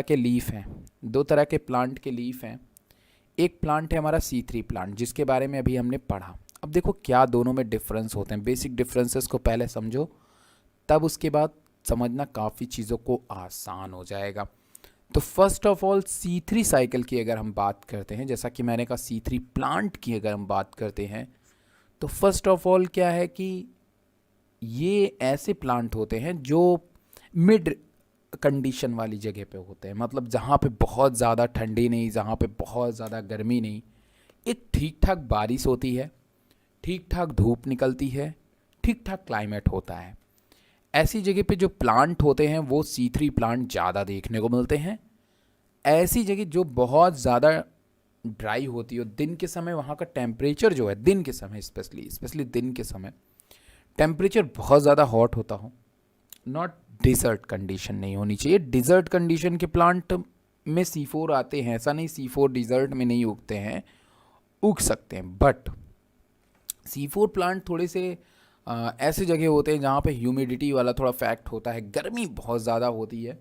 के लीफ हैं, दो तरह के प्लांट के लीफ हैं। एक प्लांट है हमारा C3 प्लांट, जिसके बारे में अभी हमने पढ़ा। अब देखो क्या दोनों में डिफरेंस होते हैं, बेसिक डिफरेंसेस को पहले समझो, तब उसके बाद समझना काफ़ी चीज़ों को आसान हो जाएगा। तो first of all C3 cycle की अगर हम बात करते हैं, जैसा कि मैंने कहा C3 प्लांट की अगर हम बात करते हैं, तो फर्स्ट ऑफ ऑल क्या है कि ये ऐसे प्लांट होते हैं जो मिड कंडीशन वाली जगह पे होते हैं, मतलब जहाँ पे बहुत ज़्यादा ठंडी नहीं, जहाँ पे बहुत ज़्यादा गर्मी नहीं, एक ठीक ठाक बारिश होती है, ठीक ठाक धूप निकलती है, ठीक ठाक क्लाइमेट होता है। ऐसी जगह पे जो प्लांट होते हैं वो C3 प्लांट ज़्यादा देखने को मिलते हैं। ऐसी जगह जो बहुत ज़्यादा ड्राई होती है, दिन के समय वहाँ का टेम्परेचर जो है, दिन के समय स्पेशली दिन के समय टेम्परेचर बहुत ज़्यादा हॉट होता हो, नॉट डिज़र्ट कंडीशन नहीं होनी चाहिए। डिज़र्ट कंडीशन के प्लांट में C4 आते हैं, ऐसा नहीं C4 डिज़र्ट में नहीं उगते हैं, उग सकते हैं, बट C4 प्लांट थोड़े से ऐसे जगह होते हैं जहाँ पे ह्यूमिडिटी वाला थोड़ा फैक्ट होता है, गर्मी बहुत ज़्यादा होती है,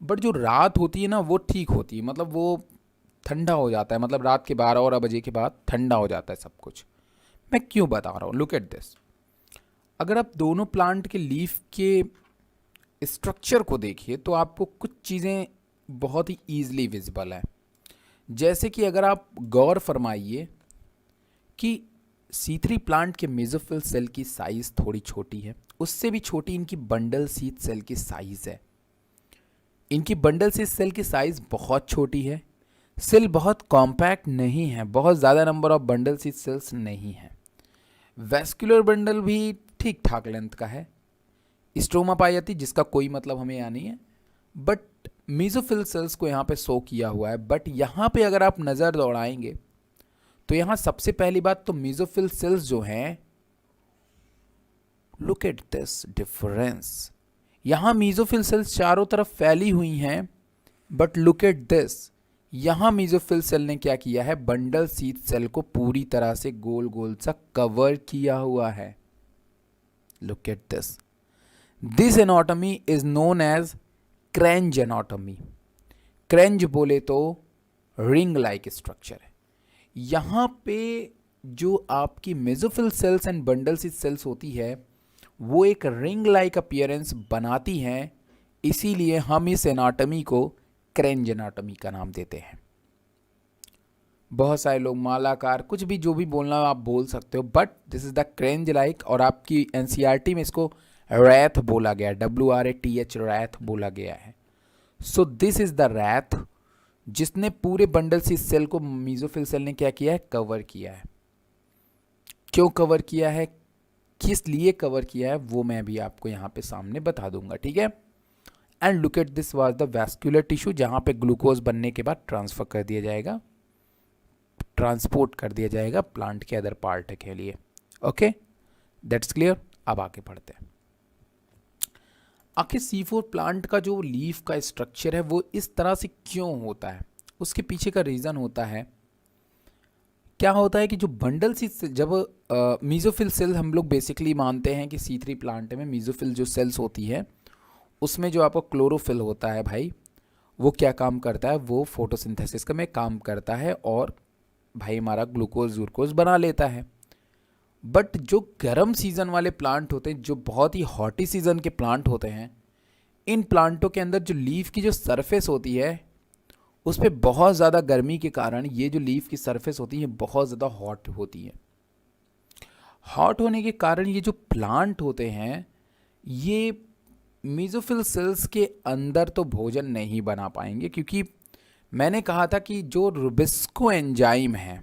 बट जो रात होती है ना वो ठीक होती है, मतलब वो ठंडा हो जाता है, मतलब रात के 12 बजे के बाद ठंडा हो जाता है सब कुछ। मैं क्यों बता रहा हूँ, लुक एट दिस। अगर आप दोनों प्लांट के लीफ के स्ट्रक्चर को देखिए तो आपको कुछ चीज़ें बहुत ही ईजिली विजिबल है। जैसे कि अगर आप गौर फरमाइए कि C3 प्लांट के मेसोफिल सेल की साइज़ थोड़ी छोटी है, उससे भी छोटी इनकी बंडल सीथ सेल की साइज़ है। इनकी बंडल सीथ सेल की साइज़ बहुत छोटी है, सेल बहुत कॉम्पैक्ट नहीं है, बहुत ज़्यादा number of bundle sheath cells नहीं है। वेस्कुलर बंडल भी ठीक ठाक लेंथ का है। स्ट्रोमा पाई जाती जिसका कोई मतलब हमें यहाँ नहीं है, बट मेसोफिल सेल्स को यहाँ पे शो किया हुआ है। बट यहाँ पे अगर आप नज़र दौड़ाएंगे तो यहाँ सबसे पहली बात तो मेसोफिल सेल्स जो हैं, लुक एट दिस डिफरेंस। यहाँ मेसोफिल सेल्स चारों तरफ फैली हुई हैं, बट लुक एट दिस, यहाँ मेसोफिल सेल ने क्या किया है, बंडल सीथ सेल को पूरी तरह से गोल गोल सा कवर किया हुआ है। Look at this, this anatomy is known as Kranz anatomy. Kranz बोले तो रिंग लाइक स्ट्रक्चर है। यहाँ पे जो आपकी mesophyll cells and bundle sheath cells होती है वो एक रिंग लाइक अपीयरेंस बनाती हैं, इसीलिए हम इस एनाटॉमी को क्रेंज एनाटॉमी का नाम देते हैं। बहुत सारे लोग मालाकार कुछ भी जो भी बोलना आप बोल सकते हो, but this is the Kranz like, और आपकी NCERT में इसको रैथ बोला गया, WRATH रैथ बोला गया है। So this is the wreath जिसने पूरे बंडल सीथ सेल को मेसोफिल सेल ने क्या किया है, कवर किया है। क्यों कवर किया है, किस लिए कवर किया है, वो मैं भी आपको यहाँ पे सामने बता दूंगा, ठीक है। And look at this was the vascular tissue, जहाँ पे ग्लूकोज बनने के बाद ट्रांसफर कर दिया जाएगा, ट्रांसपोर्ट कर दिया जाएगा प्लांट के अदर पार्ट के लिए। Okay, that's clear. अब आगे बढ़ते हैं। आखिर C4 प्लांट का जो लीफ का स्ट्रक्चर है वो इस तरह से क्यों होता है, उसके पीछे का रीज़न होता है, क्या होता है कि जो बंडल सी जब मेसोफिल सेल हम लोग बेसिकली मानते हैं कि C3 प्लांट में मेसोफिल जो सेल्स होती है उसमें जो आपको क्लोरोफिल होता है भाई, वो क्या काम करता है, वो फोटोसिंथेसिस का में काम करता है और भाई हमारा ग्लूकोज ग्लूकोज बना लेता है। बट जो गर्म सीजन वाले प्लांट होते हैं, जो बहुत ही हॉटी सीजन के प्लांट होते हैं, इन प्लांटों के अंदर जो लीफ की जो सरफेस होती है उस पर बहुत ज़्यादा गर्मी के कारण ये जो लीफ की सरफेस होती है बहुत ज़्यादा हॉट होती है। हॉट होने के कारण ये जो प्लांट होते हैं ये मेसोफिल सेल्स के अंदर तो भोजन नहीं बना पाएंगे, क्योंकि मैंने कहा था कि जो रुबिस्को एंजाइम है,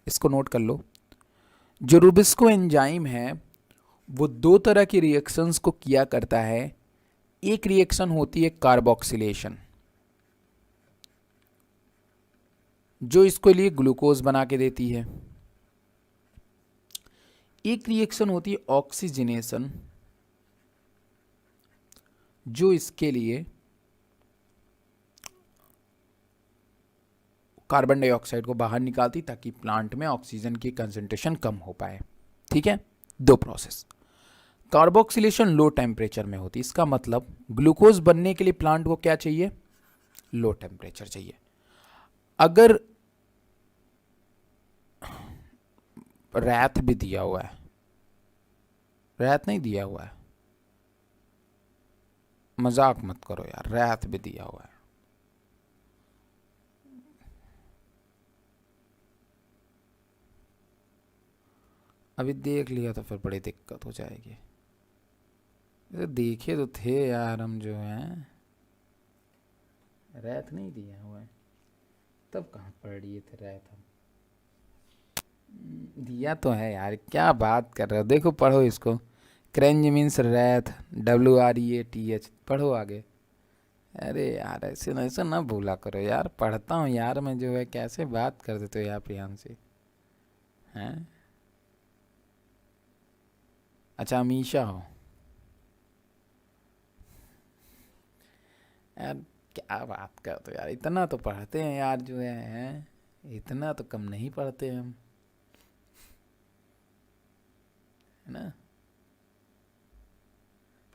इसको नोट कर लो, जो रुबिस्को एंजाइम है वो दो तरह की रिएक्शंस को किया करता है। एक रिएक्शन होती है कार्बोक्सिलेशन, जो इसके लिए ग्लूकोज बना के देती है। एक रिएक्शन होती है ऑक्सीजनेशन, जो इसके लिए कार्बन डाइऑक्साइड को बाहर निकालती ताकि प्लांट में ऑक्सीजन की कंसंट्रेशन कम हो पाए। ठीक है, दो प्रोसेस। कार्बोक्सिलेशन लो टेम्परेचर में होती है, इसका मतलब ग्लूकोज बनने के लिए प्लांट को क्या चाहिए, लो टेम्परेचर चाहिए। अगर रैथ भी दिया हुआ है, रैथ नहीं दिया हुआ है, मजाक मत करो यार, रैथ भी दिया हुआ है। अभी देख लिया तो फिर बड़ी दिक्कत हो जाएगी। देखे तो थे यार हम जो हैं, रैथ नहीं दिया हुआ है, तब कहाँ पढ़ लिए थे रैथ हम। दिया तो है यार, क्या बात कर रहे हो, देखो पढ़ो इसको। क्रेंज मीन्स रैथ, WREATH, पढ़ो आगे। अरे यार ऐसे ना भूला करो यार, पढ़ता हूँ यार मैं जो है, कैसे बात कर देते हो यार प्रियांशी हैं। अच्छा अमीशा हो यार, क्या बात करते हो यार, इतना तो पढ़ते हैं यार जो है, इतना तो कम नहीं पढ़ते हम, है ना।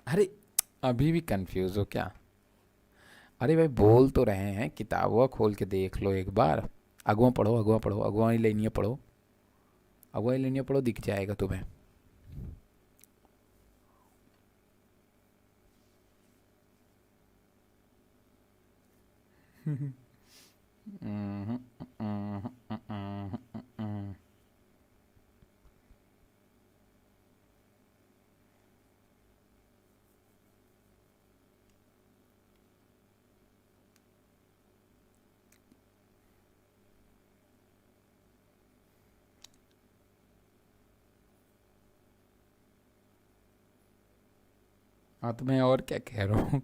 अरे अभी भी कंफ्यूज हो क्या? अरे भाई बोल तो रहे हैं, किताबों खोल के देख लो एक बार, अगवा पढ़ो, अगवा पढ़ो, अगवा लेनिया पढ़ो, अगवा लेनिया पढ़ो, दिख जाएगा तुम्हें। हाँ तो मैं और क्या कह रहा हूँ।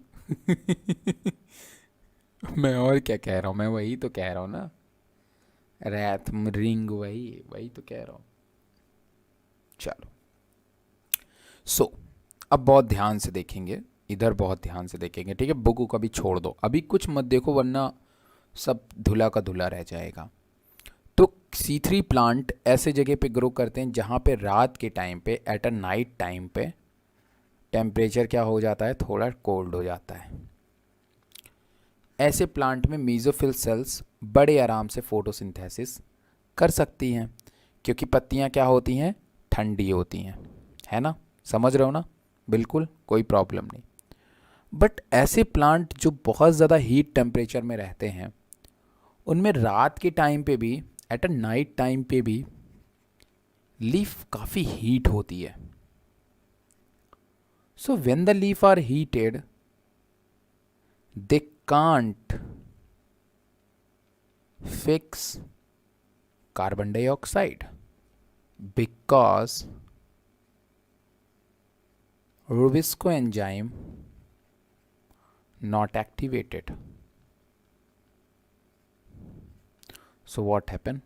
मैं और क्या कह रहा हूँ, मैं वही तो कह रहा हूँ ना, रैथ रिंग, वही वही तो कह रहा हूँ। चलो अब बहुत ध्यान से देखेंगे, इधर बहुत ध्यान से देखेंगे, ठीक है। बुक को कभी छोड़ दो, अभी कुछ मत देखो वरना सब धुला का धुला रह जाएगा। तो C3 प्लांट ऐसे जगह पे ग्रो करते हैं जहाँ पे रात के टाइम पे, एट अ नाइट टाइम पे टेम्परेचर क्या हो जाता है, थोड़ा कोल्ड हो जाता है। ऐसे प्लांट में मीजोफिल सेल्स बड़े आराम से फोटोसिंथेसिस कर सकती हैं, क्योंकि पत्तियाँ क्या होती हैं, ठंडी होती हैं, है ना, समझ रहे हो ना, बिल्कुल कोई प्रॉब्लम नहीं। बट ऐसे प्लांट जो बहुत ज़्यादा हीट टेम्परेचर में रहते हैं, उनमें रात के टाइम पे भी, एट अ नाइट टाइम पे भी लीफ काफ़ी हीट होती है। So when the leaf are heated, they can't fix carbon dioxide because Rubisco enzyme not activated. So what happen?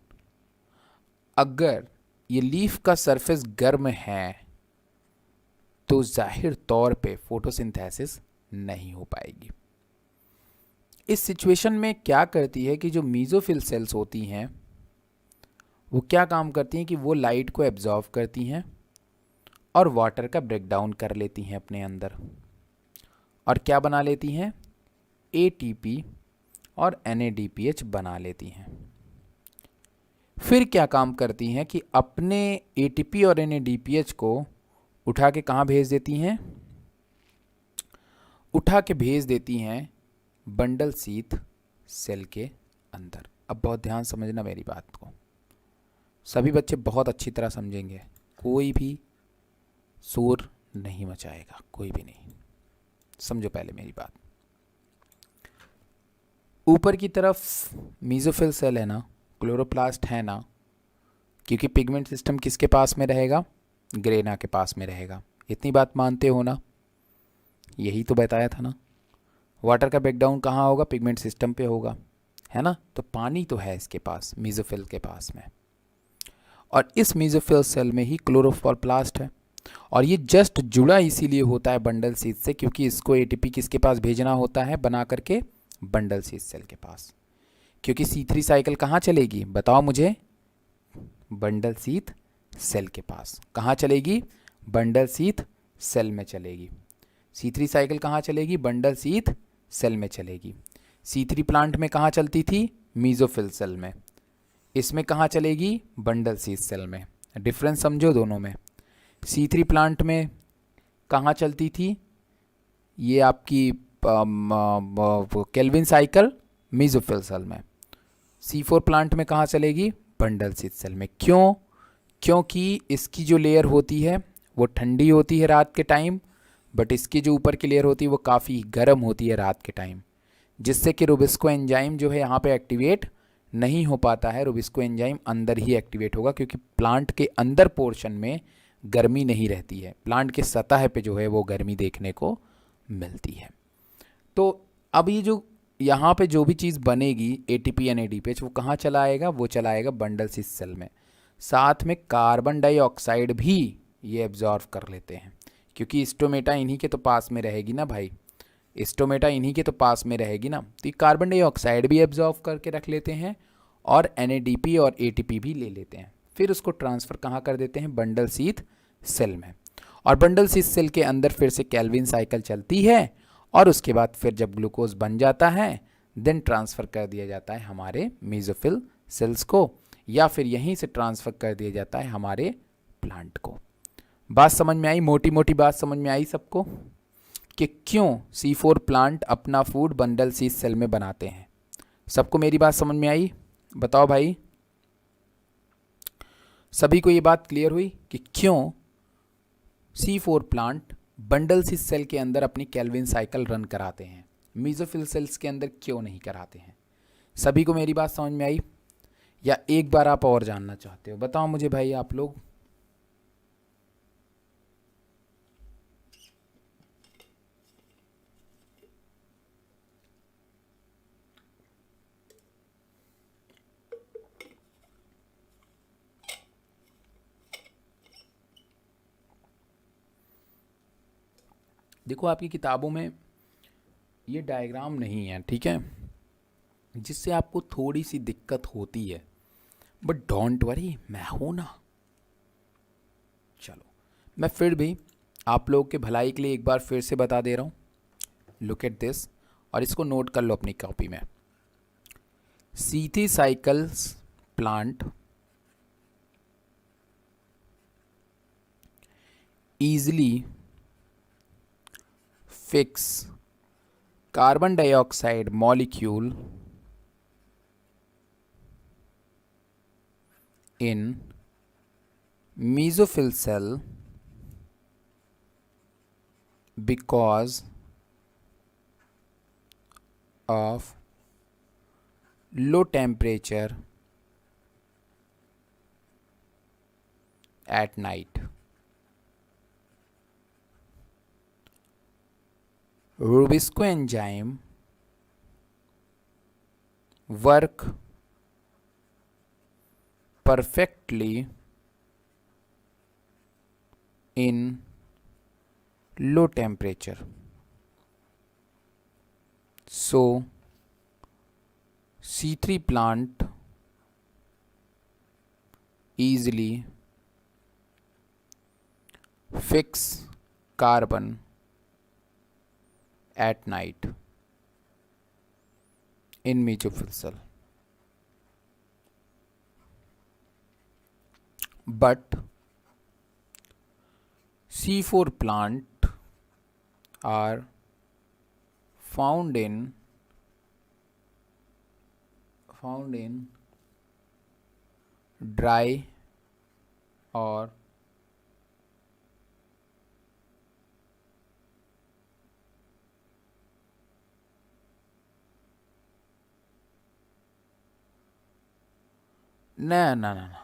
अगर ये लीफ का सरफेस गर्म है तो जाहिर तौर पे फोटोसिंथेसिस नहीं हो पाएगी। इस सिचुएशन में क्या करती है कि जो मीजोफिल सेल्स होती हैं वो क्या काम करती हैं कि वो लाइट को एब्जॉर्व करती हैं और वाटर का ब्रेकडाउन कर लेती हैं अपने अंदर, और क्या बना लेती हैं, ATP और NADPH बना लेती हैं। फिर क्या काम करती हैं कि अपने ATP और NADPH को उठा के कहाँ भेज देती हैं, उठा के भेज देती हैं बंडल शीथ सेल के अंदर। अब बहुत ध्यान समझना मेरी बात को, सभी बच्चे बहुत अच्छी तरह समझेंगे, कोई भी शोर नहीं मचाएगा, कोई भी नहीं। समझो पहले मेरी बात, ऊपर की तरफ मीजोफिल सेल है ना, क्लोरोप्लास्ट है ना, क्योंकि पिगमेंट सिस्टम किसके पास में रहेगा, ग्रेना के पास में रहेगा। इतनी बात मानते हो ना, यही तो बताया था ना। वाटर का ब्रेकडाउन कहाँ होगा, पिगमेंट सिस्टम पे होगा, है ना। तो पानी तो है इसके पास, मीजोफिल के पास में, और इस मीजोफिल सेल में ही क्लोरोप्लास्ट है। और ये जस्ट जुड़ा इसीलिए होता है बंडल शीथ से, क्योंकि इसको ATP किसके पास भेजना होता है, बना करके बंडल शीथ सेल के पास। क्योंकि C3 साइकिल कहाँ चलेगी, बताओ मुझे, बंडल शीथ सेल के पास। कहाँ चलेगी, बंडल शीथ सेल में चलेगी। C3 साइकिल कहाँ चलेगी, बंडल शीथ सेल में चलेगी। C3 प्लांट में कहाँ चलती थी? मीजोफिल सेल में। इसमें कहाँ चलेगी? बंडल सीथ सेल में। डिफरेंस समझो दोनों में। C3 प्लांट में कहाँ चलती थी? ये आपकी केल्विन साइकिल मीजोफिल सेल में। C4 प्लांट में कहाँ चलेगी? बंडल सीथ सेल में। क्यों? क्योंकि इसकी जो लेयर होती है वो ठंडी होती है रात के टाइम, बट इसकी जो ऊपर की लेयर होती है वो काफ़ी गर्म होती है रात के टाइम, जिससे कि रुबिस्को एंजाइम जो है यहाँ पे एक्टिवेट नहीं हो पाता है। रुबिस्को एंजाइम अंदर ही एक्टिवेट होगा, क्योंकि प्लांट के अंदर पोर्शन में गर्मी नहीं रहती है, प्लांट के सतह पे जो है वो गर्मी देखने को मिलती है। तो अब ये जो यहाँ पे जो भी चीज़ बनेगी एटीपी एंड एडीपीएच, वो कहाँ चला आएगा? वो चला आएगा बंडल सीथ सेल में। साथ में कार्बन डाइऑक्साइड भी ये एब्जॉर्व कर लेते हैं, क्योंकि स्टोमेटा इन्हीं के तो पास में रहेगी ना भाई, स्टोमेटा इन्हीं के तो पास में रहेगी ना, तो ये कार्बन डाइऑक्साइड भी एब्जॉर्व करके रख लेते हैं और एनएडीपी और एटीपी भी ले लेते हैं। फिर उसको ट्रांसफ़र कहाँ कर देते हैं? बंडल सीथ सेल में। और बंडल सीथ सेल के अंदर फिर से कैल्विन साइकिल चलती है, और उसके बाद फिर जब ग्लूकोज बन जाता है देन ट्रांसफ़र कर दिया जाता है हमारे मीजोफिल सेल्स को, या फिर यहीं से ट्रांसफ़र कर दिया जाता है हमारे प्लांट को। बात समझ में आई? मोटी मोटी बात समझ में आई सबको कि क्यों C4 प्लांट अपना फूड बंडल सीथ सेल में बनाते हैं? सबको मेरी बात समझ में आई? बताओ भाई, सभी को ये बात क्लियर हुई कि क्यों C4 plant bundle sheath cell के अंदर अपनी कैल्विन साइकिल रन कराते हैं, मीजोफिल सेल्स के अंदर क्यों नहीं कराते हैं? सभी को मेरी बात समझ में आई, या एक बार आप और जानना चाहते हो? बताओ मुझे भाई आप लोग। देखो आपकी किताबों में ये डायग्राम नहीं है, ठीक है, जिससे आपको थोड़ी सी दिक्कत होती है, बट डोंट वरी, मैं हूं ना। चलो मैं फिर भी आप लोग के भलाई के लिए एक बार फिर से बता दे रहा हूँ। लुक एट दिस, और इसको नोट कर लो अपनी कॉपी में। C3 cycles plant easily fix carbon dioxide molecule in mesophyll cell because of low temperature at night. Rubisco enzyme work perfectly in low temperature. So C3 plant easily fix carbon at night in mesophyll cell. But C4 plant are found in dry or ना ना ना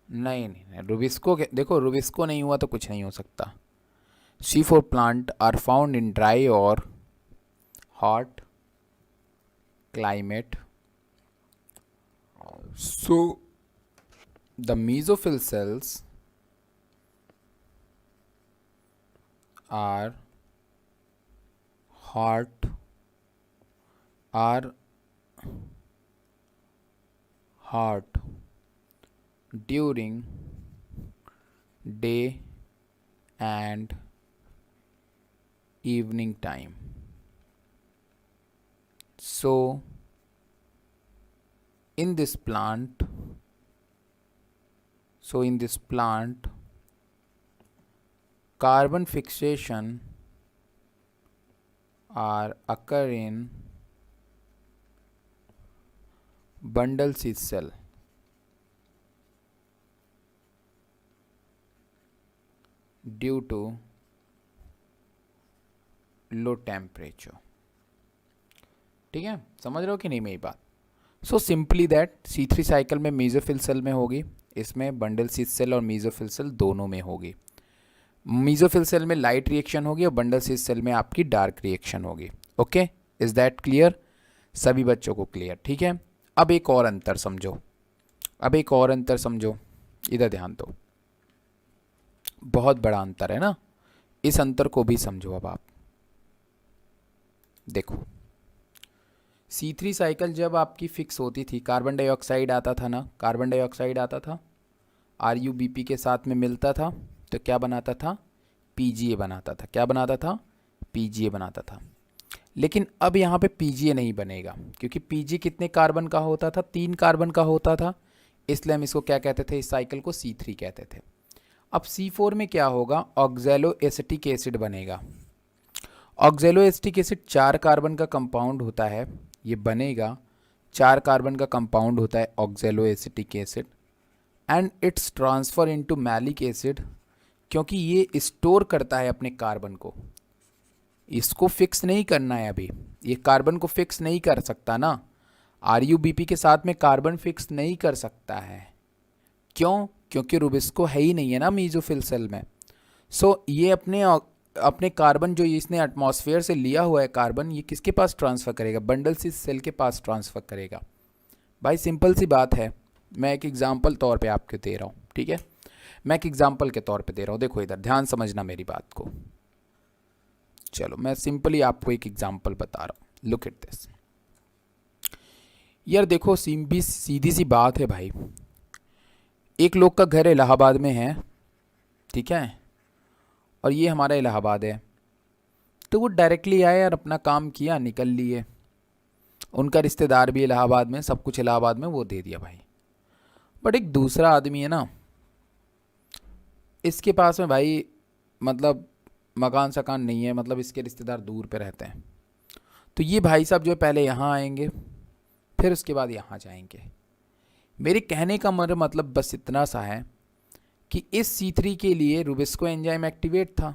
नहीं नहीं नहीं, Rubisco के देखो, Rubisco नहीं हुआ तो कुछ नहीं हो सकता। C4 plant are found in dry or hot climate. So the mesophyll cells are hot during day and evening time. So in this plant carbon fixation are occur in bundle sheath cell due to low temperature. ठीक है, समझ रहे हो कि नहीं मेरी बात? So simply that C3 cycle में मेसोफिल सेल में होगी, इसमें बंडल शीथ सेल और मेसोफिल सेल दोनों में होगी। मेसोफिल सेल में लाइट रिएक्शन होगी और बंडल शीथ सेल में आपकी डार्क रिएक्शन होगी। Okay, is that clear? सभी बच्चों को क्लियर? ठीक है, अब एक और अंतर समझो, इधर ध्यान दो, बहुत बड़ा अंतर है ना, इस अंतर को भी समझो। अब आप देखो, C3 साइकिल जब आपकी फिक्स होती थी, कार्बन डाइऑक्साइड आता था ना, कार्बन डाइऑक्साइड आता था, RuBP के साथ में मिलता था तो क्या बनाता था? PGA बनाता था। क्या बनाता था? PGA बनाता था। लेकिन अब यहाँ पे PGA नहीं बनेगा, क्योंकि PGA कितने कार्बन का होता था? 3 कार्बन का होता था, इसलिए हम इसको क्या कहते थे? इस साइकिल को C3 कहते थे। अब C4 में क्या होगा? ऑक्जेलो एसिटिक एसिड बनेगा। ऑक्जेलो एसिटिक एसिड 4 कार्बन का कंपाउंड होता है, ये बनेगा 4 कार्बन का कंपाउंड होता है ऑक्जेलो acetic acid, and it's transfer into malic acid, क्योंकि ये स्टोर करता है अपने कार्बन को, इसको फिक्स नहीं करना है अभी, ये कार्बन को फिक्स नहीं कर सकता ना, RuBP के साथ में कार्बन फिक्स नहीं कर सकता है। क्यों? क्योंकि रुबिस्को है ही नहीं है ना मेसोफिल सेल में। सो ये अपने कार्बन जो इसने एटमॉस्फेयर से लिया हुआ है कार्बन, ये किसके पास ट्रांसफ़र करेगा? बंडल शीथ सेल के पास ट्रांसफ़र करेगा। भाई सिंपल सी बात है, मैं एक एग्जांपल तौर पे आपको दे रहा हूँ। ठीक है, मैं एक एग्जांपल के तौर पे दे रहा हूँ, देखो इधर ध्यान समझना मेरी बात को। चलो मैं सिंपली आपको एक एग्जांपल बता रहा हूँ, लुक एट दिस। यार देखो, सीधी सी बात है भाई, एक लोग का घर इलाहाबाद में है, ठीक है, और ये हमारा इलाहाबाद है, तो वो डायरेक्टली आए और अपना काम किया, निकल लिए। उनका रिश्तेदार भी इलाहाबाद में, सब कुछ इलाहाबाद में, वो दे दिया भाई। बट एक दूसरा आदमी है ना, इसके पास में भाई मतलब मकान सकान नहीं है, मतलब इसके रिश्तेदार दूर पे रहते हैं, तो ये भाई साहब जो है पहले यहाँ आएंगे, फिर उसके बाद यहाँ जाएंगे। मेरे कहने का मतलब बस इतना सा है कि इस C3 के लिए रुबिस्को एंजाइम एक्टिवेट था,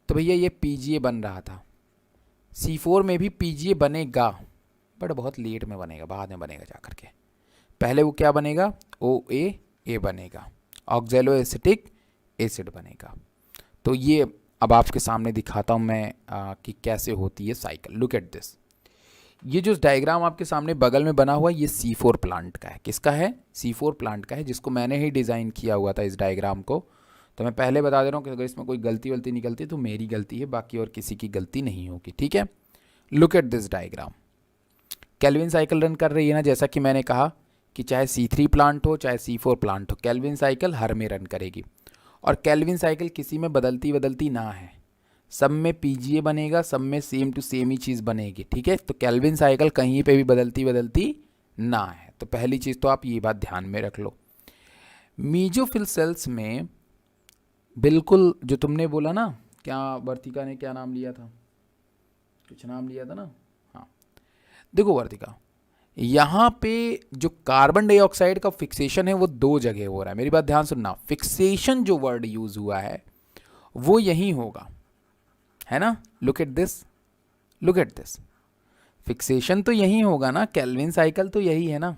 तो भैया ये PGA बन रहा था। C4 में भी PGA बनेगा, बट बहुत लेट में बनेगा, बाद में बनेगा जा करके। पहले वो क्या बनेगा? OAA बनेगा, ऑक्जेलो एसिटिक एसिड बनेगा। तो ये अब आपके सामने दिखाता हूँ मैं कि कैसे होती है साइकिल। लुक एट दिस, ये जो डायग्राम आपके सामने बगल में बना हुआ है, ये C4 प्लांट का है। किसका है? C4 प्लांट का है, जिसको मैंने ही डिज़ाइन किया हुआ था इस डायग्राम को। तो मैं पहले बता दे रहा हूँ कि अगर इसमें कोई गलती वलती निकलती है तो मेरी गलती है, बाकी और किसी की गलती नहीं होगी। ठीक है, look at this diagram. Calvin cycle run कर रही है ना, जैसा कि मैंने कहा कि चाहे C3 प्लांट हो चाहे C4 प्लांट हो, केल्विन साइकिल हर में रन करेगी। और केल्विन साइकिल किसी में बदलती ना है, सब में PGA बनेगा, सब में सेम टू सेम ही चीज़ बनेगी। ठीक है, तो केल्विन साइकिल कहीं पे भी बदलती ना है। तो पहली चीज़ तो आप ये बात ध्यान में रख लो। मेसोफिल सेल्स में बिल्कुल जो तुमने बोला ना, क्या वर्तिका ने क्या नाम लिया था? कुछ नाम लिया था ना? हाँ, देखो वर्तिका, यहाँ पे जो कार्बन डाइऑक्साइड का फिक्सेशन है वो 2 जगह हो रहा है। मेरी बात ध्यान सुनना, फिक्सेशन जो वर्ड यूज हुआ है वो यही होगा, है ना? Look at this, look at this, fixation तो यही होगा ना, केल्विन साइकिल तो यही है ना।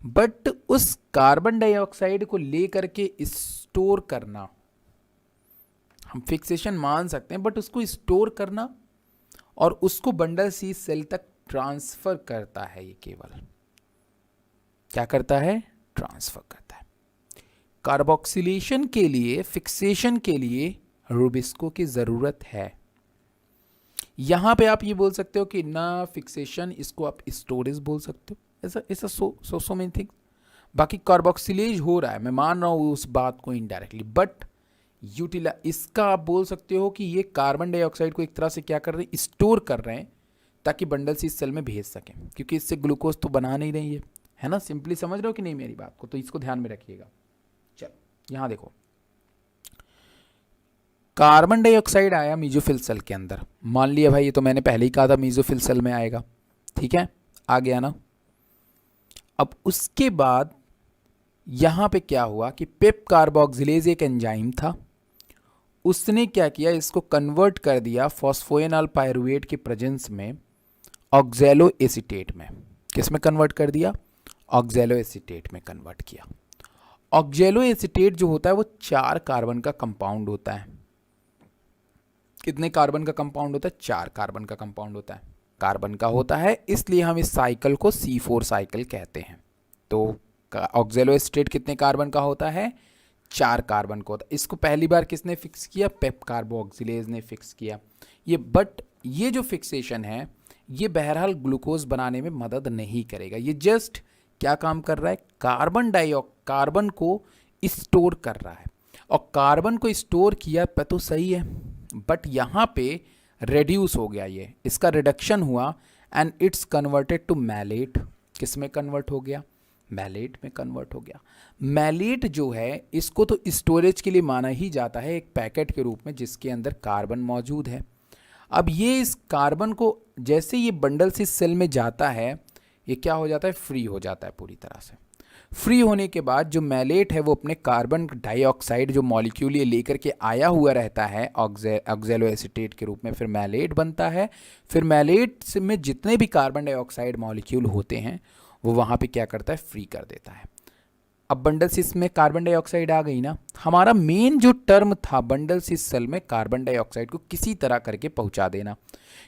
बट उस कार्बन डाइऑक्साइड को लेकर के स्टोर करना, हम फिक्सेशन मान सकते हैं, बट उसको स्टोर करना और उसको बंडल शीथ सेल तक ट्रांसफर करता है। ये केवल क्या करता है? ट्रांसफर करता है। कार्बोक्सिलेशन के लिए, फिक्सेशन के लिए रुबिस्को की जरूरत है। यहां पे आप ये बोल सकते हो कि ना फिक्सेशन, इसको आप स्टोरेज बोल सकते हो, ऐसा सो मेनी थिंग्स। बाकी कार्बोक्सिलेज हो रहा है, मैं मान रहा हूँ उस बात को इनडायरेक्टली, बट इसका आप बोल सकते हो कि ये कार्बन डाइऑक्साइड को एक तरह से क्या कर रहे हैं? स्टोर कर रहे हैं, ताकि बंडल सी इस सेल में भेज सकें, क्योंकि इससे ग्लूकोज तो बना नहीं रही है ना। सिंपली समझ रहे हो कि नहीं मेरी बात को, तो इसको ध्यान में रखिएगा। चलो यहां देखो, कार्बन डाइऑक्साइड आया मीजोफिल सेल के अंदर, मान लिया भाई ये तो मैंने पहले ही कहा था मीजोफिल सेल में आएगा, ठीक है, आ गया ना। अब उसके बाद यहां पे क्या हुआ कि पेप कार्बोक्सिलेज एक एंजाइम था, उसने क्या किया, इसको कन्वर्ट कर दिया फॉस्फोएनॉल पायरुवेट के प्रेजेंस में ऑक्सैलो एसीटेट में। किस में कन्वर्ट कर दिया? ऑक्सैलो एसीटेट में कन्वर्ट किया। ऑक्सैलो एसीटेट जो होता है वो 4 कार्बन का कंपाउंड होता है। कितने कार्बन का कंपाउंड होता है? 4 कार्बन का कंपाउंड होता है, कार्बन का होता है, इसलिए हम इस साइकिल को C4 साइकिल कहते हैं। तो ऑक्सैलो एसीटेट कितने कार्बन का होता है? 4 कार्बन का होता है। इसको पहली बार किसने फिक्स किया? पेप कार्बोक्सिलेज ने फिक्स किया ये। बट ये जो फिक्सेशन है ये बहरहाल ग्लूकोज बनाने में मदद नहीं करेगा, ये जस्ट क्या काम कर रहा है? कार्बन को स्टोर कर रहा है, और कार्बन को स्टोर किया तो सही है, बट यहाँ पे रेड्यूस हो गया, ये इसका रिडक्शन हुआ and it's converted to malate. किस में कन्वर्ट हो गया? मैलेट में कन्वर्ट हो गया। मैलेट जो है इसको तो स्टोरेज के लिए माना ही जाता है एक पैकेट के रूप में जिसके अंदर कार्बन मौजूद है। अब ये इस कार्बन को जैसे ये बंडल से सेल में जाता है, ये क्या हो जाता है? फ्री हो जाता है पूरी तरह से। फ्री होने के बाद जो मैलेट है वो अपने कार्बन डाइऑक्साइड जो मॉलिक्यूल ये लेकर के आया हुआ रहता है ऑक्सैलो एसीटेट के रूप में, फिर मैलेट बनता है। फिर मैलेट में जितने भी कार्बन डाइऑक्साइड मॉलिक्यूल होते हैं वो वहाँ पे क्या करता है? फ्री कर देता है। अब बंडल सिस में कार्बन डाइऑक्साइड आ गई ना। हमारा मेन जो टर्म था बंडल सिस सेल में कार्बन डाइऑक्साइड को किसी तरह करके पहुंचा देना,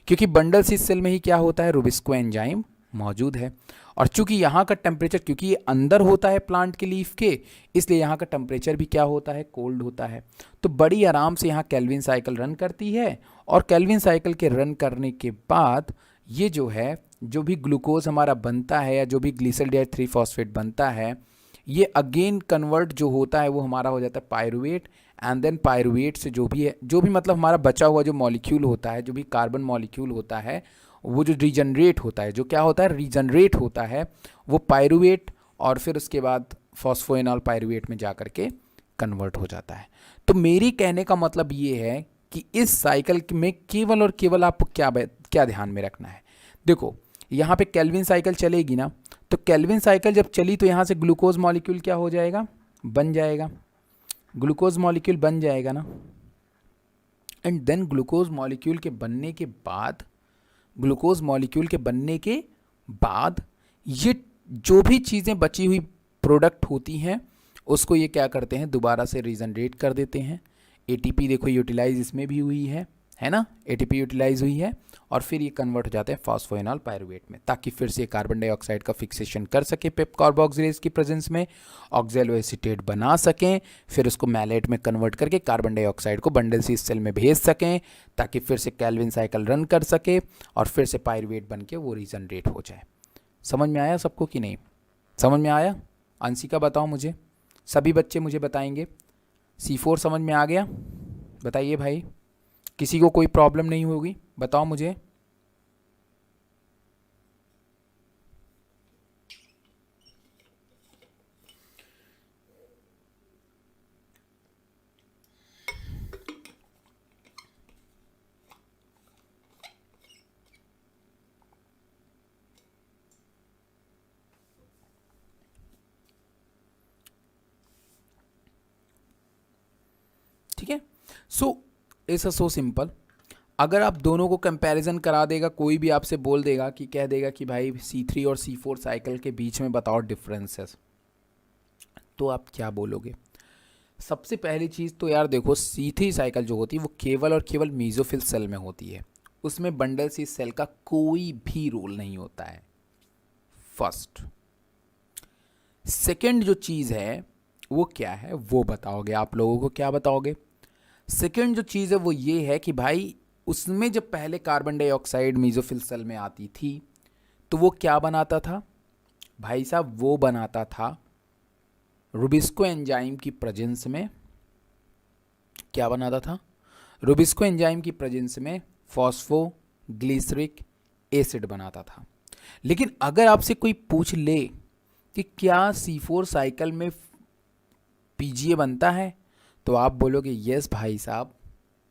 क्योंकि बंडल सिस सेल में ही क्या होता है? रुबिस्को एंजाइम मौजूद है, और चूंकि यहाँ का टेम्परेचर, क्योंकि ये अंदर होता है प्लांट के लीफ के, इसलिए यहाँ का टेम्परेचर भी क्या होता है? कोल्ड होता है। तो बड़ी आराम से यहाँ केल्विन साइकिल रन करती है, और केल्विन साइकिल के रन करने के बाद ये जो है, जो भी ग्लूकोज हमारा बनता है या जो भी ग्लिसरॉल्डिहाइड 3 फॉस्फेट बनता है, ये अगेन कन्वर्ट जो होता है वो हमारा हो जाता है पायरुवेट, एंड देन पायरुवेट से जो भी है, जो भी मतलब हमारा बचा हुआ जो मॉलिक्यूल होता है, जो भी कार्बन मॉलिक्यूल होता है, वो जो रीजनरेट होता है, जो क्या होता है? रीजनरेट होता है, वो पायरुवेट और फिर उसके बाद फॉस्फोएनॉल पायरुवेट में जाकर के कन्वर्ट हो जाता है। तो मेरी कहने का मतलब ये है कि इस साइकिल में केवल और केवल आपको क्या ध्यान में रखना है। देखो यहाँ पे केल्विन साइकिल चलेगी ना, तो केल्विन साइकिल जब चली तो यहाँ से ग्लूकोज मॉलिक्यूल क्या हो जाएगा? बन जाएगा, ग्लूकोज मॉलिक्यूल बन जाएगा ना। एंड देन ग्लूकोज मॉलिक्यूल के बनने के बाद, ग्लूकोज मॉलिक्यूल के बनने के बाद ये जो भी चीज़ें बची हुई प्रोडक्ट होती हैं उसको ये क्या करते हैं? दोबारा से रीजनरेट कर देते हैं। एटीपी देखो यूटिलाइज इसमें भी हुई है ना, एटीपी यूटिलाइज हुई है, और फिर ये कन्वर्ट हो जाते हैं फॉस्फोएनॉल पायरुवेट में, ताकि फिर से कार्बन डाइऑक्साइड का फिक्सेशन कर सके पेप कार्बोक्सिलेज की प्रेजेंस में, ऑक्सैलो एसीटेट बना सकें, फिर उसको मैलेट में कन्वर्ट करके कार्बन डाइऑक्साइड को बंडल सी सेल में भेज सकें, ताकि फिर से केल्विन साइकिल रन कर सके और फिर से पायरुवेट बन के वो रीजनरेट हो जाए। समझ में आया सबको कि नहीं? समझ में आया? अंशिका बताओ मुझे, सभी बच्चे मुझे बताएंगे। C4 समझ में आ गया? बताइए भाई, किसी को कोई प्रॉब्लम नहीं होगी? बताओ मुझे। ठीक है, सो इट्स सो सिंपल। अगर आप दोनों को कंपैरिजन करा देगा, कोई भी आपसे बोल देगा कि कह देगा कि भाई C3 और C4 साइकिल के बीच में बताओ डिफरेंसेस, तो आप क्या बोलोगे? सबसे पहली चीज़ तो यार देखो, C3 साइकिल जो होती है वो केवल और केवल मीजोफिल सेल में होती है, उसमें बंडल सी सेल का कोई भी रोल नहीं होता है। फर्स्ट। सेकेंड जो चीज़ है वो क्या है, वो बताओगे आप लोगों को? क्या बताओगे? सेकेंड जो चीज़ है वो ये है कि भाई उसमें जब पहले कार्बन डाइऑक्साइड मीजोफिल सेल में आती थी तो वो क्या बनाता था भाई साहब? वो बनाता था रुबिस्को एंजाइम की प्रेजेंस में, क्या बनाता था? रुबिस्को एंजाइम की प्रेजेंस में फॉस्फोग्लिसरिक एसिड बनाता था। लेकिन अगर आपसे कोई पूछ ले कि क्या C4 साइकिल में PGA बनता है, तो आप बोलोगे यस भाई साहब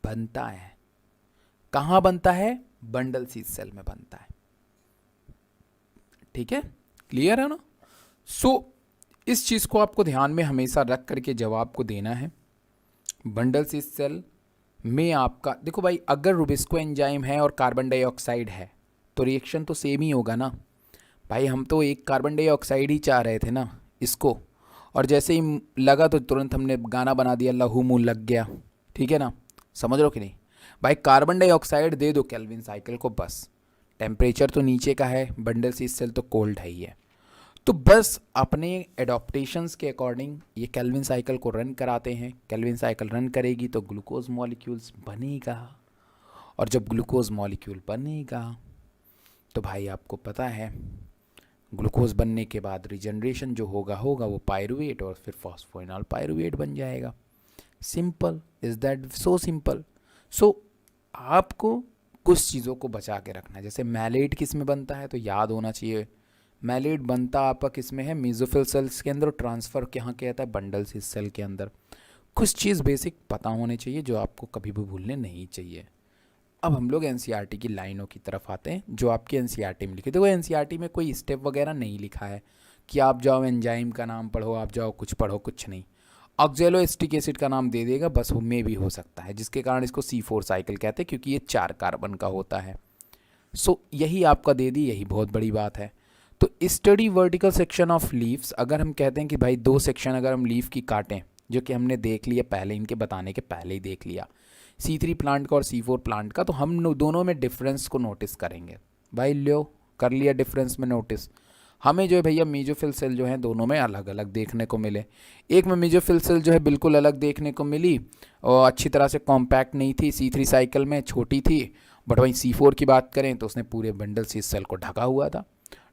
बनता है। कहाँ बनता है? बंडल शीथ सेल में बनता है। ठीक है, क्लियर है ना? इस चीज़ को आपको ध्यान में हमेशा रख करके जवाब को देना है। बंडल शीथ सेल में आपका देखो भाई, अगर रुबिस्को एंजाइम है और कार्बन डाइऑक्साइड है तो रिएक्शन तो सेम ही होगा ना भाई। हम तो एक कार्बन डाइऑक्साइड ही चाह रहे थे ना इसको, और जैसे ही लगा तो तुरंत हमने गाना बना दिया, लहू मुँह लग गया। ठीक है ना, समझ रहे हो कि नहीं भाई? कार्बन डाइऑक्साइड दे दो केल्विन साइकिल को, बस टेम्परेचर तो नीचे का है, बंडल शीथ सेल तो कोल्ड है ही है, तो बस अपने एडॉप्टेशंस के अकॉर्डिंग ये केल्विन साइकिल को रन कराते हैं। केल्विन साइकिल रन करेगी तो ग्लूकोज मॉलिक्यूल्स बनेगा, और जब ग्लूकोज मॉलिक्यूल बनेगा तो भाई आपको पता है ग्लूकोज बनने के बाद रिजनरेशन जो होगा वो पायरुवेट और फिर फॉस्फोइनॉल पायरुवेट बन जाएगा। Simple, is that so simple? आपको कुछ चीज़ों को बचा के रखना है। जैसे मैलेट किस में बनता है तो याद होना चाहिए, मैलेट बनता आपका किस में है? मेसोफिल सेल्स के अंदर, ट्रांसफ़र कहाँ किया जाता है? बंडल शीथ सेल के अंदर। कुछ चीज़ बेसिक पता होने चाहिए जो आपको कभी भी भूलने नहीं चाहिए। अब हम लोग एनसीईआरटी की लाइनों की तरफ आते हैं जो आपकी एनसीईआरटी में लिखी। देखो एनसीईआरटी में कोई स्टेप वगैरह नहीं लिखा है कि आप जाओ एंजाइम का नाम पढ़ो, आप जाओ कुछ पढ़ो, कुछ नहीं। ऑक्जेलोएसिटिक एसिड का नाम दे देगा बस, में भी हो सकता है, जिसके कारण इसको C4 साइकिल कहते हैं क्योंकि ये 4 कार्बन का होता है। यही आपका दे दी, यही बहुत बड़ी बात है। तो study vertical section of leaves, अगर हम कहते हैं कि भाई 2 सेक्शन अगर हम लीफ की काटें, जो कि हमने देख लिया पहले, इनके बताने के पहले ही देख लिया, C3 प्लांट का और C4 प्लांट का, तो हम दोनों में डिफरेंस को नोटिस करेंगे। भाई लो कर लिया डिफरेंस में नोटिस। हमें जो है भैया मेसोफिल सेल जो है दोनों में अलग अलग देखने को मिले। एक में मेसोफिल सेल जो है बिल्कुल अलग देखने को मिली और अच्छी तरह से कॉम्पैक्ट नहीं थी, C3 साइकिल में छोटी थी। बट वहीं C4 की बात करें तो उसने पूरे बंडल शीथ सेल को ढका हुआ था।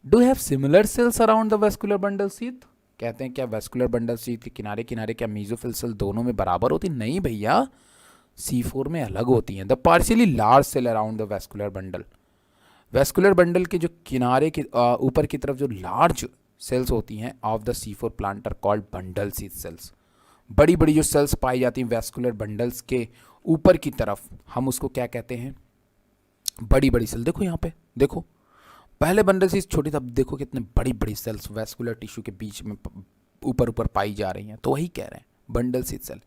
Do have similar sales around the vascular bundle sheath? कहते हैं क्या वेस्कुलर बंडल शीथ के किनारे किनारे क्या मेसोफिल सेल दोनों में बराबर होती? नहीं भैया, C4 में अलग होती हैं। The partially large cell around the vascular bundle, vascular bundle के जो किनारे के ऊपर की तरफ जो लार्ज सेल्स होती हैं of the C4 plant are called bundle sheath cells. बड़ी बड़ी जो सेल्स पाई जाती हैं वेस्कुलर बंडल्स के ऊपर की तरफ, हम उसको क्या कहते हैं? बड़ी बड़ी सेल। देखो यहाँ पे, देखो पहले बंडल शीथ छोटी, तब देखो कितने बड़ी बड़ी सेल्स वेस्कुलर टिश्यू के बीच में ऊपर ऊपर पाई जा रही हैं। तो वही कह रहे हैं bundle sheath cell.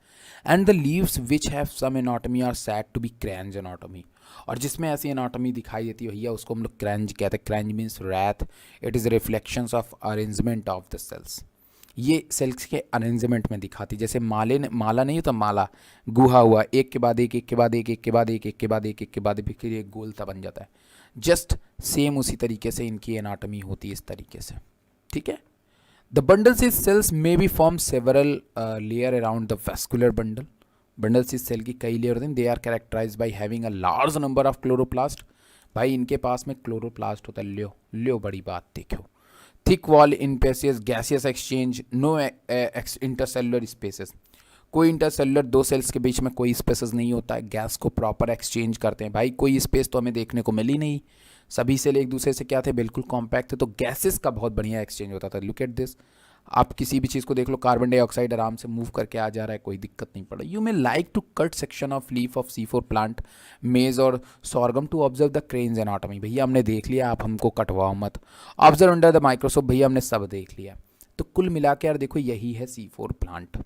And the leaves which have some anatomy are said to be Kranz anatomy, और जिसमें ऐसी एनाटॉमी दिखाई देती है भैया उसको हम लोग क्रेंज कहते हैं। Kranz means wreath, it is reflections of arrangement of the cells. ये सेल्स के अरेंजमेंट में दिखाती, जैसे माला नहीं होता, माला गुहा हुआ, एक के बाद एक, एक के बाद एक, एक के बाद एक, एक के बाद एक, एक के बाद फिर एक गोल सा बन जाता है। जस्ट सेम उसी तरीके से इनकी एनाटॉमी होती है, इस तरीके से। ठीक है। The bundle sheath cells may be form several layer around the vascular bundle. Bundle sheath cell की कई लेयर होते हैं। They are characterised by having a large number of chloroplast. भाई इनके पास में क्लोरोप्लास्ट होता है। ल्यो बड़ी बात देखो। Thick wall impervious gaseous exchange, no intercellular spaces. कोई इंटरसेलुलर दो सेल्स के बीच में कोई स्पेसेस नहीं होता है, गैस को प्रॉपर एक्सचेंज करते हैं। भाई कोई स्पेस तो हमें देखने को मिली नहीं, सभी सेल एक दूसरे से क्या थे? बिल्कुल कॉम्पैक्ट थे, तो गैसेस का बहुत बढ़िया एक्सचेंज होता था। लुक एट दिस, आप किसी भी चीज़ को देख लो, कार्बन डाइऑक्साइड आराम से मूव करके आ जा रहा है, कोई दिक्कत नहीं पड़ रही। You may like to cut section of leaf of C4 plant, maize और sorghum to observe the Kranz anatomy. भैया हमने देख लिया, आप हमको कटवाओ मत। ऑब्जर्व अंडर द माइक्रोस्कोप, भैया हमने सब देख लिया। तो कुल मिला के यार देखो यही है C4 प्लांट।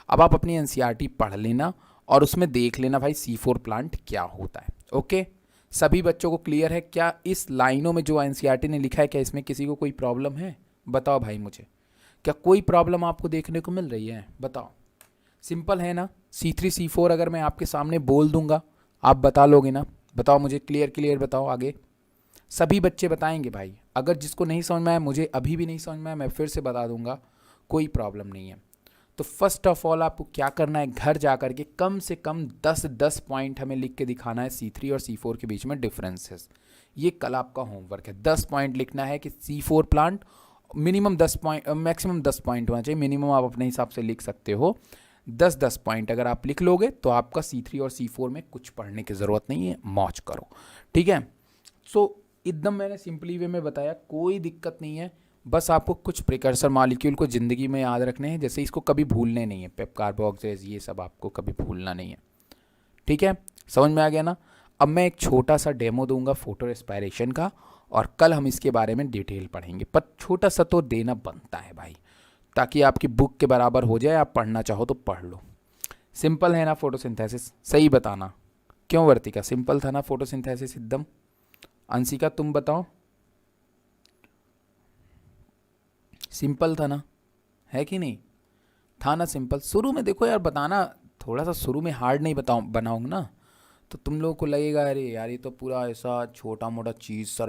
अब आप अपनी NCERT पढ़ लेना और उसमें देख लेना भाई C4 प्लांट क्या होता है। ओके, सभी बच्चों को क्लियर है? क्या इस लाइनों में जो NCERT ने लिखा है, क्या इसमें किसी को कोई प्रॉब्लम है? बताओ भाई मुझे, क्या कोई प्रॉब्लम आपको देखने को मिल रही है? बताओ। सिंपल है ना? C3 C4 अगर मैं आपके सामने बोल दूंगा आप बता लोगे ना? बताओ मुझे, क्लियर बताओ। आगे सभी बच्चे बताएंगे भाई। अगर जिसको नहीं समझ में आया, मुझे अभी भी नहीं समझ में आया, मैं फिर से बता दूंगा, कोई प्रॉब्लम नहीं है। तो फर्स्ट ऑफ ऑल आपको क्या करना है, घर जा कर के कम से कम 10 पॉइंट हमें लिख के दिखाना है C3 और C4 के बीच में डिफरेंसेस। ये कल आपका होमवर्क है। 10 पॉइंट लिखना है कि C4 plant minimum 10 point, maximum 10 point होना चाहिए, मिनिमम आप अपने हिसाब से लिख सकते हो। 10 पॉइंट अगर आप लिख लोगे तो आपका C3 और C4 में कुछ पढ़ने की ज़रूरत नहीं है, मौज करो। ठीक है। सो एकदम मैंने सिंपली वे में बताया, कोई दिक्कत नहीं है। बस आपको कुछ प्रिकर्सर मॉलिक्यूल को ज़िंदगी में याद रखने हैं, जैसे इसको कभी भूलने नहीं है, पेप कार्बोक्सिलेज ये सब आपको कभी भूलना नहीं है। ठीक है, समझ में आ गया ना। अब मैं एक छोटा सा डेमो दूंगा फोटो रेस्पिरेशन का, और कल हम इसके बारे में डिटेल पढ़ेंगे, पर छोटा सा तो देना बनता है भाई, ताकि आपकी बुक के बराबर हो जाए, आप पढ़ना चाहो तो पढ़ लो। सिंपल है ना फोटोसिंथेसिस, सही बताना। क्यों वर्तिका, सिंपल था ना फोटोसिंथेसिस एकदम। अंशिका तुम बताओ, सिंपल था ना, है कि नहीं, था ना सिंपल। शुरू में देखो यार बताना, थोड़ा सा शुरू में हार्ड नहीं बताऊँ बनाऊँगा ना, तो तुम लोगों को लगेगा अरे यार ये तो पूरा ऐसा छोटा मोटा चीज़ सर